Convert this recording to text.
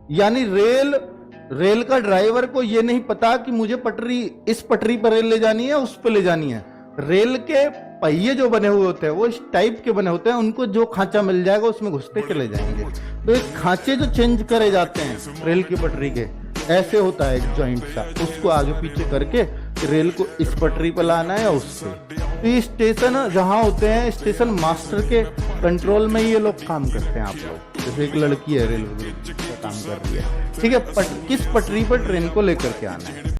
यानी रेल का ड्राइवर को ये नहीं पता कि मुझे इस पटरी पर रेल ले जानी है, उस पर ले जानी है। रेल के पहिए जो बने हुए होते हैं वो इस टाइप के बने होते हैं, उनको जो खांचा मिल जाएगा उसमें घुसते चले जाएंगे। तो एक खांचे जो चेंज करे जाते हैं रेल की पटरी के, ऐसे होता है एक जॉइंट सा, उसको आगे पीछे करके रेल को इस पटरी पर लाना है या उस पे। तो ये स्टेशन जहाँ होते हैं, स्टेशन मास्टर के कंट्रोल में ये लोग काम करते हैं। आप लोग जैसे एक लड़की है रेलवे का काम कर रही है, ठीक है, किस पटरी पर ट्रेन को लेकर के आना है।